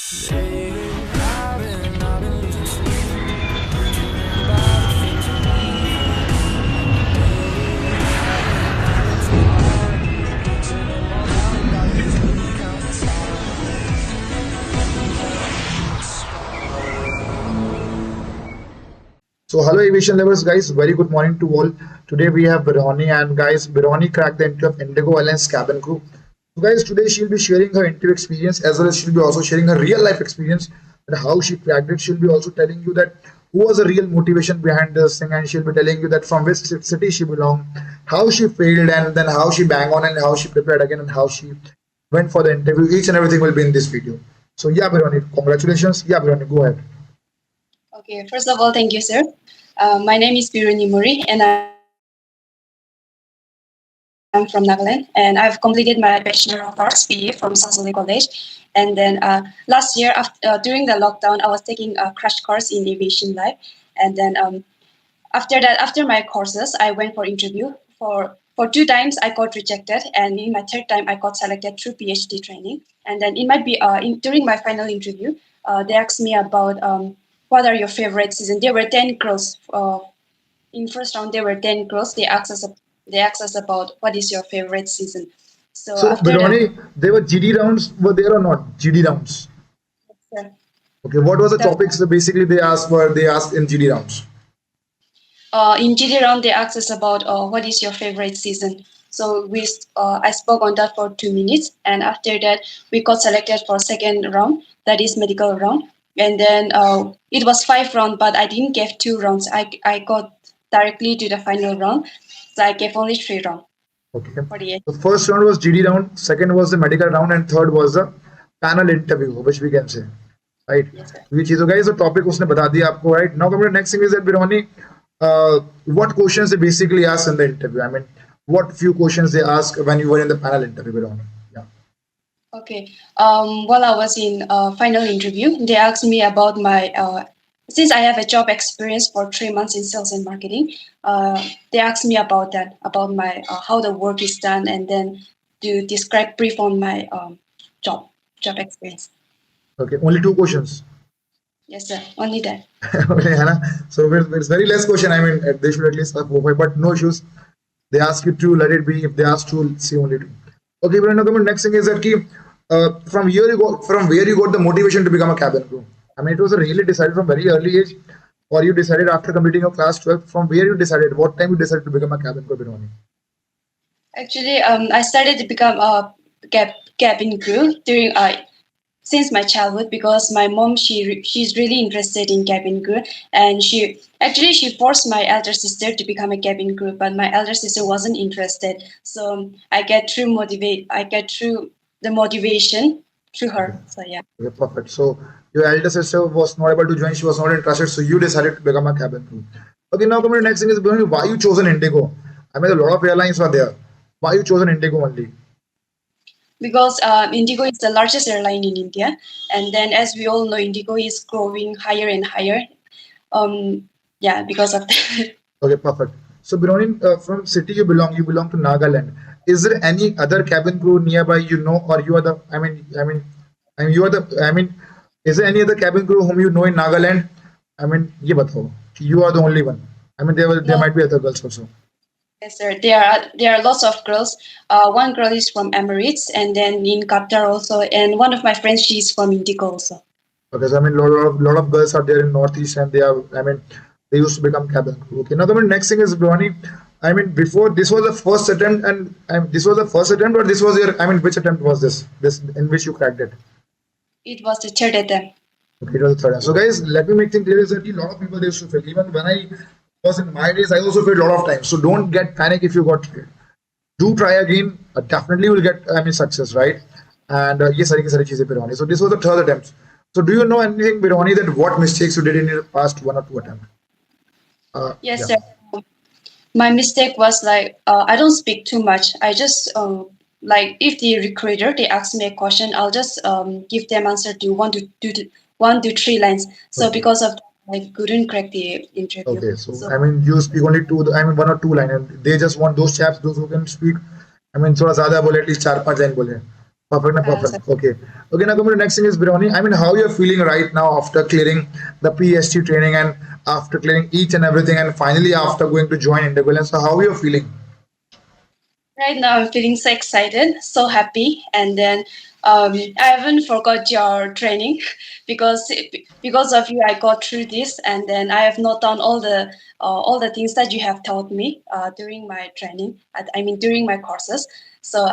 So hello aviation lovers guys, very good morning to all. Today we have Bironi, and guys, Bironi cracked the interview of Indigo Airlines cabin crew. So guys, today she'll be sharing her interview experience as well as she'll be also sharing her real life experience and how she cracked it. She'll be also telling you that who was the real motivation behind this thing, and she'll be telling you that from which city she belonged, how she failed, and then how she bang on and how she prepared again and how she went for the interview. Each and everything will be in this video. So yeah, Bironi, congratulations. Yeah, Bironi, go ahead. Okay, first of all, thank you, sir. My name is Biruni Muri, and I'm from Nagaland, and I've completed my Bachelor of Arts BA from Sasole College. And then last year, during the lockdown, I was taking a crash course in aviation life. And then after that, after my courses, I went for interview. For 2 times, I got rejected, and in my 3rd time, I got selected through PhD training. And then it might be during my final interview, they asked me about what are your favorite season. There were 10 girls. In first round, there were 10 girls. They asked us about what is your favorite season. So after Bironi, there were GD rounds, were there or not? GD rounds. that, Okay, what was the topics that basically they asked in GD rounds? in GD round, they asked us about what is your favorite season. So I spoke on that for 2 minutes, and after that, we got selected for 2nd round, that is medical round. And then it was 5 rounds, but I didn't give 2 rounds. I got directly to the final round, so I gave only 3 rounds. Okay. The first round was GD round, second was the medical round, and third was the panel interview, which we can say, right? Yes, sir. Which is, guys, the topic उसने बता दिया आपको, right? Now coming to the next thing is that Bironi, what questions they basically asked in the interview? I mean, what few questions they asked when you were in the panel interview, Bironi? Yeah. Okay. While I was in final interview, they asked me about my since I have a job experience for 3 months in sales and marketing. They asked me about that, about my how the work is done, and then to describe brief on my job experience. Okay, only 2 questions. Yes, sir. Only that. Okay, Hannah. So it's very less question. I mean, they should at least have 4 5, but no issues. They ask you to let it be. If they ask to, say only 2. Okay, but now the next thing is that from where you got the motivation to become a cabin crew. I mean, it was really decided from very early age, or you decided after completing your class 12. From where you decided? What time you decided to become a cabin crew, Bironi? Actually, I started to become a cabin crew during since my childhood, because my mom she's really interested in cabin crew, and she forced my elder sister to become a cabin crew, but my elder sister wasn't interested. So I get through the motivation through her. So yeah. Okay, perfect. So your elder sister was not able to join; she was not interested. So you decided to become a cabin crew. Okay, now coming to the next thing is Bironi, why you chosen Indigo? I mean, a lot of airlines were there. Why you chosen Indigo only? Because Indigo is the largest airline in India, and then as we all know, Indigo is growing higher and higher. Yeah, because of that. Okay, perfect. So Bironi, from city you belong to Nagaland. Is there any other cabin crew nearby you know, or you are the? You are the. Is there any other cabin crew whom you know in Nagaland? I mean, ये बताओ. You are the only one. I mean, there might be other girls also. Yes, sir. There are lots of girls. One girl is from Emirates, and then in Qatar also, and one of my friends, she's from Indigo also. Okay, so I mean, lot of girls are there in Northeast, and they used to become cabin crew. Okay, now the next thing is Bironi. I mean, before this was the first attempt, and this was the first attempt, or this was your? I mean, which attempt was this? This in which you cracked it? It was the 3rd attempt. Okay, it was the 3rd. So guys, let me make things clear is that a lot of people they used to fail. Even when I was in my days, I also failed a lot of times. So don't get panic if you got failed. Do try again. Definitely will get success, right? And yes, सारी चीजें Bironi. So this was the 3rd attempt. So do you know anything, Bironi, that what mistakes you did in your past 1 or 2 attempts? Yes, sir. My mistake was like I don't speak too much. I just like if the recruiter they ask me a question, I'll just give them answer to 1 to 3 lines. So because of that, I couldn't crack the interview. Okay, so I mean you speak only 2. I mean 1 or 2 lines, and they just want those chaps, those who can speak. I mean थोड़ा ज़्यादा बोले, at least 4-5 line बोले. Perfect, So perfect. Okay. Okay, now coming to the next thing is Bironi. I mean, how you're feeling right now after clearing the PST training and after clearing each and everything and finally after going to join Indigo. So how you're feeling? right now I'm feeling so excited, so happy, and then I haven't forgot your training because because of you I got through this, and then I have noted down all the things that you have taught me during my training. I mean during my courses. So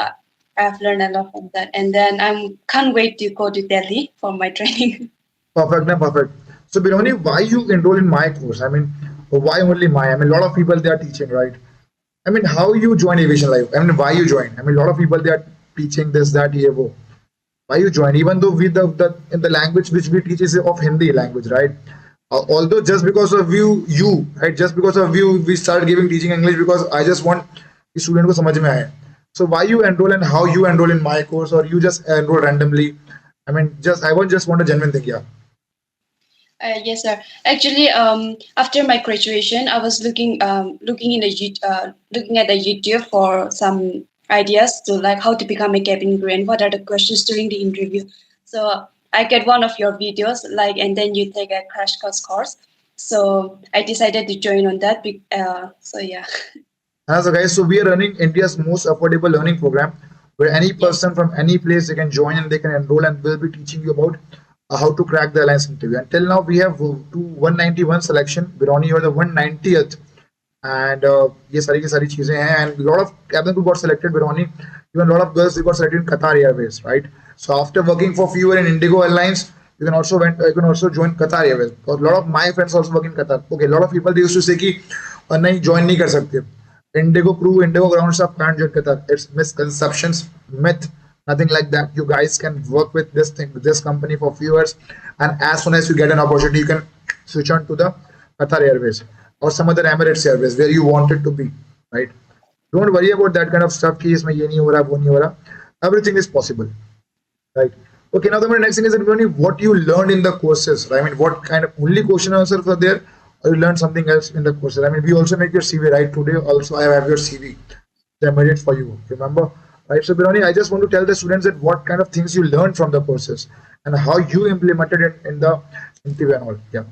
I've learned a lot from that, and then I can't wait to go to Delhi for my training. Perfect, na perfect. So Bironi, why you enroll in my course? I mean, why only my? I mean, a lot of people they are teaching, right? I mean, how you join Aviation Life? I mean, why you join? I mean, a lot of people they are teaching this, that, here, wo. Why you join? Even though we the in the language which we teach is of Hindi language, right? Although just because of you, right? Just because of you, we start giving teaching English because I just want the student को समझ में आए. So why you enroll and how you enroll in my course or you just enroll randomly? I mean, just want a genuine thing, yeah. Yes, sir. Actually, after my graduation, I was looking in looking at the YouTube for some ideas to like how to become a cabin crew and what are the questions during the interview. So I get one of your videos, like, and then you take a crash course. So I decided to join on that. So yeah, So guys, so we are running India's most affordable learning program where any yes, person from any place they can join and they can enroll and we'll be teaching you about how to crack the alliance interview. Until now, we have 191 selection. Bironi, you're the 190th. And ये सारी की सारी चीजें हैं and a lot of cabin crew got selected Bironi. Even a lot of girls they got selected in Qatar Airways, right? So after working for few years in Indigo Airlines, you can also join Qatar Airways. Because a lot of my friends also work in Qatar. Okay, a lot of people they used to say कि नहीं join नहीं कर सकते. Indigo crew, Indigo ground staff can't join Qatar. It's misconceptions, myth, nothing like that. You guys can work with this thing, with this company for few years, and as soon as you get an opportunity, you can switch on to the Qatar Airways or some other Emirates Airways where you want it to be, right? Don't worry about that kind of stuff. कि इसमें ये नहीं हो रहा, वो नहीं हो रहा. Everything is possible, right? Okay, now the next thing is that what you learned in the courses. Right? I mean, what kind of only question answers are there, or you learned something else in the courses? I mean, we also make your CV, right? Today also I have your CV. I made it for you. Remember, right? So Birani, I just want to tell the students that what kind of things you learned from the courses and how you implemented it in the interview and all. Yeah.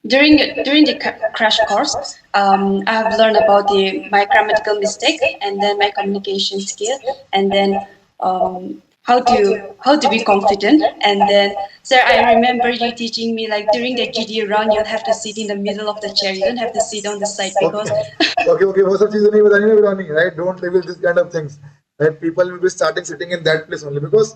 during the crash course, I have learned about my grammatical mistake and then my communication skill, and then how to be confident. And then, sir, I remember you teaching me like during the GD round, you'll have to sit in the middle of the chair. You don't have to sit on the side because Okay, वो सब चीजें नहीं बतानी ना Birani, right? Don't reveal this kind of things. Right? People will be starting sitting in that place only because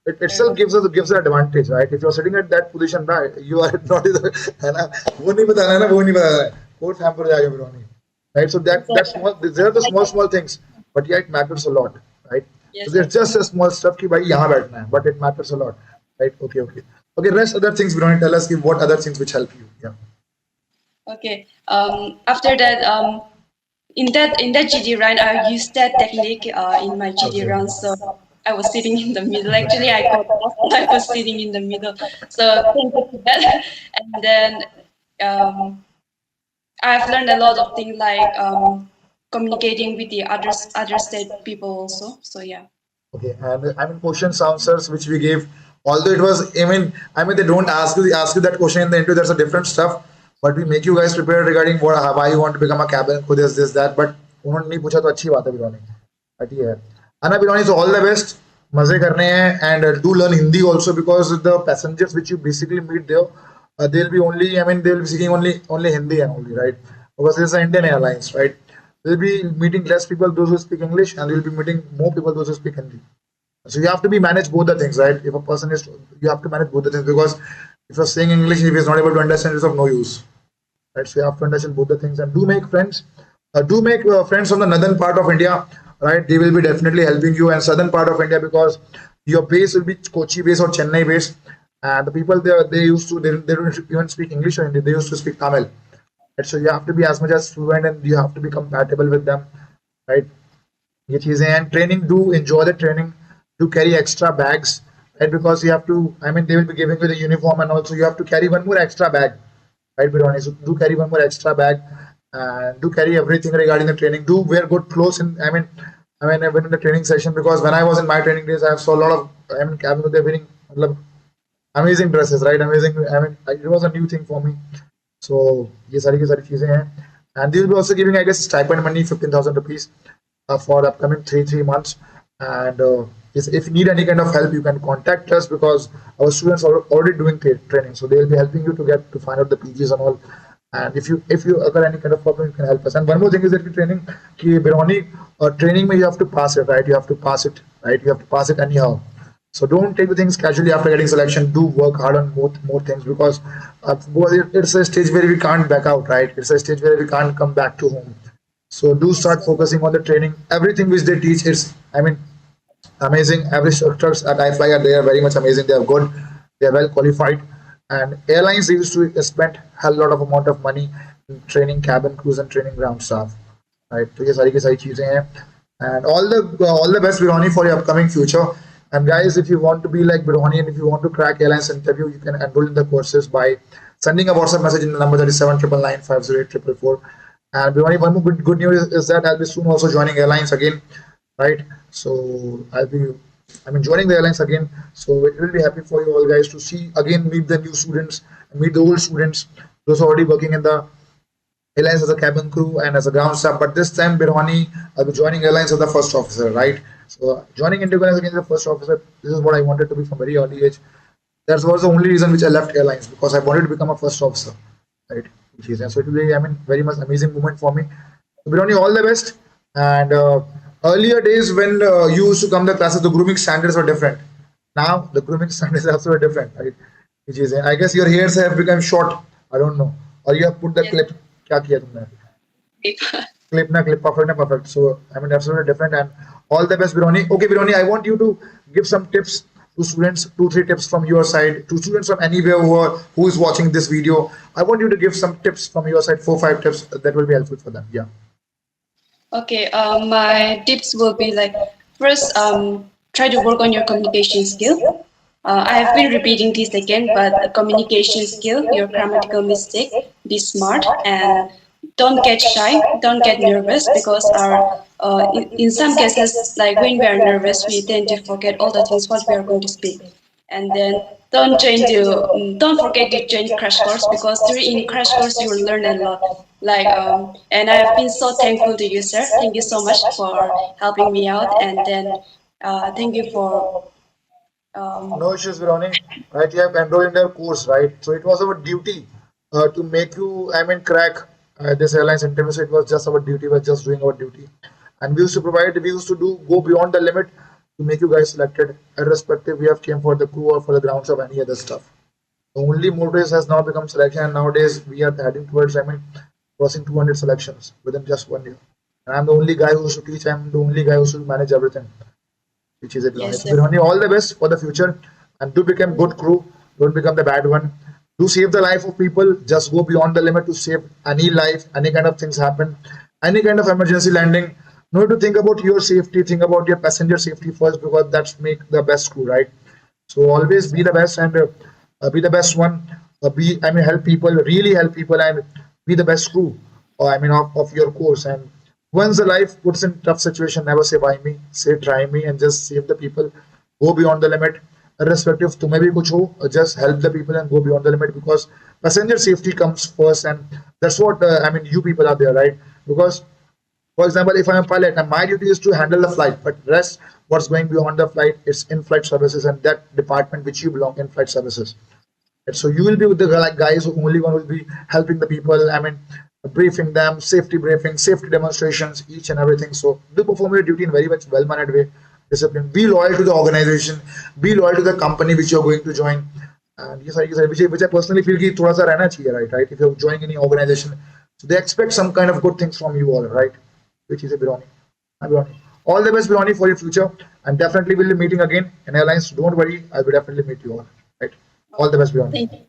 it itself gives an advantage, right? If you're sitting at that position, right, you are not in the है ना वो नहीं बताना है ना वो नहीं बताना है कोर्स हैम्पर जाएगा Birani, right? So that exactly. small there are the small things, but yeah, it matters a lot, right? So Yes, sir. there's just a small stuff कि भाई यहाँ बैठना है, but it matters a lot, right? Okay. Rest other things Birani, tell us कि what other things which help you, yeah. Okay. After that, in that GD round, I used that technique in my GD Okay. round. So I was sitting in the middle. Actually, I got lost. I was sitting in the middle. So thank you for that. And then I've learned a lot of things like communicating with the other state people also. So yeah. Okay, and I mean questions answers which we gave, although it was I mean they don't ask you that question in the interview. That's a different stuff, but we make you guys prepare regarding why you want to become a cabin crew, this that. But उन्होंने नहीं पूछा तो अच्छी बात है Birwani. But yeah, Anna Birani, so all the best. मजे करने हैं and do learn Hindi also because the passengers which you basically meet there, they'll be only they'll be speaking only Hindi and only, right? Because this is an Indian Airlines, right? We'll be meeting less people those who speak English and we'll be meeting more people those who speak Hindi. So you have to be manage both the things, right? If a person is you have to manage both the things because if you're saying English if he's not able to understand it's of no use, right? So you have to understand both the things and do make friends. Do make friends from the northern part of India, right? They will be definitely helping you and southern part of India because your base will be Kochi base or Chennai base, and the people there they don't even speak English or Hindi. They used to speak Tamil. Right? So you have to be as much as fluent and you have to be compatible with them, right? ये चीजें हैं training. Do enjoy the training. Do carry extra bags, right? Because you have to. They will be giving you the uniform and also you have to carry one more extra bag, right, Birani? So do carry one more extra bag and do carry everything regarding the training. Do wear good clothes. I mean, I've been in the training session because when I was in my training days, I saw a lot of, I mean, cabin they're wearing मतलब, amazing dresses, right? Amazing. I mean, it was a new thing for me. So ये सारी की सारी चीजें हैं. And they will be also giving, I guess, stipend money, 15,000 rupees for the upcoming three months. And if you need any kind of help, you can contact us because our students are already doing training, so they will be helping you to find out the PGs and all. And if you got any kind of problem, you can help us. And one more thing is that training, ki Bironi, training you have to pass it, right? You have to pass it, right? You have to pass it anyhow. So don't take the things casually after getting selection. Do work hard on more things because it's a stage where we can't back out, right? It's a stage where we can't come back to home. So do start focusing on the training. Everything which they teach is, I mean, amazing. Every instructors at iFly are they are very much amazing. They are good. They are well qualified. And airlines used to spend a lot of amount of money in training cabin crews and training ground staff. Right. तो ये सारी की सारी चीजें हैं. And all the best, Bironi, for your upcoming future. And guys, if you want to be like Bironi and if you want to crack airlines interview, you can enroll in the courses by sending a WhatsApp message in the number that is 7999508444. And Bironi, one more good news is that I'll be soon also joining airlines again, right? So I'm joining the airlines again. So it will be happy for you all guys to see again, meet the new students, meet the old students, those already working in the airlines as a cabin crew and as a ground staff. But this time, Birhani, I'll be joining airlines as the first officer, right? So joining Indigo as again the first officer, this is what I wanted to be from very early age. That was the only reason which I left airlines because I wanted to become a first officer, right? So it will be, very much amazing moment for me. So Birhani, all the best. And earlier days when you used to come to classes, the grooming standards were different. Now the grooming standards are also different, right? I guess your hairs have become short. I don't know, or you have put the clip. क्या किया तुमने? Clip, perfect. So absolutely different. And all the best, Bironi. Okay, Bironi, I want you to give some tips to students, 2-3 tips from your side, to students from anywhere who is watching this video. I want you to give some tips from your side, 4-5 tips that will be helpful for them. Yeah. Okay. My tips will be like, first, try to work on your communication skill. I have been repeating this again, but communication skill, your grammatical mistake, be smart and don't get shy, don't get nervous because in some cases, like when we are nervous, we tend to forget all the things what we are going to speak. And then don't forget to join crash course because in crash course you will learn a lot. And I have been so thankful to you, sir. Thank you so much for helping me out, and then thank you for. No issues, Vironi. Right, you have enrolled in their course, right? So it was our duty to make you, crack this airlines interview. So it was just our duty. We were just doing our duty, and we used to go beyond the limit to make you guys selected, irrespective we have came for the crew or for the grounds of any other stuff. The only motive has now become selection, and nowadays we are heading towards, crossing 200 selections within just 1 year. And I'm the only guy who should teach. I'm the only guy who should manage everything. Which is it. Yes, Birhani, all the best for the future, and do become good crew. Don't become the bad one. Do save the life of people. Just go beyond the limit to save any life. Any kind of things happen, any kind of emergency landing. No need to think about your safety. Think about your passenger safety first because that's make the best crew, right? So always be the best and be the best one. Help people, really help people, and be the best crew. Of your course. And once the life puts in tough situation, never say why me, say try me, and just save the people. Go beyond the limit, irrespective तुम्हें भी कुछ हो, just help the people and go beyond the limit because passenger safety comes first, and that's what you people are there, right? Because, for example, if I'm a pilot and my duty is to handle the flight, but rest what's going beyond the flight is in-flight services and that department which you belong in flight services. And so you will be with the guys who only one will be helping the people. Briefing them, safety briefing, safety demonstrations, each and everything. So do perform your duty in very much well-mannered way, discipline. Be loyal to the organization, be loyal to the company which you're going to join. And which I personally feel कि थोड़ा सा रहना चाहिए, right? If you're joining any organization, so they expect some kind of good things from you all, right? Which is a Bironi. All the best, Bironi, for your future, and definitely we'll be meeting again in airlines. Don't worry, I will definitely meet you all, right? All the best, Bironi.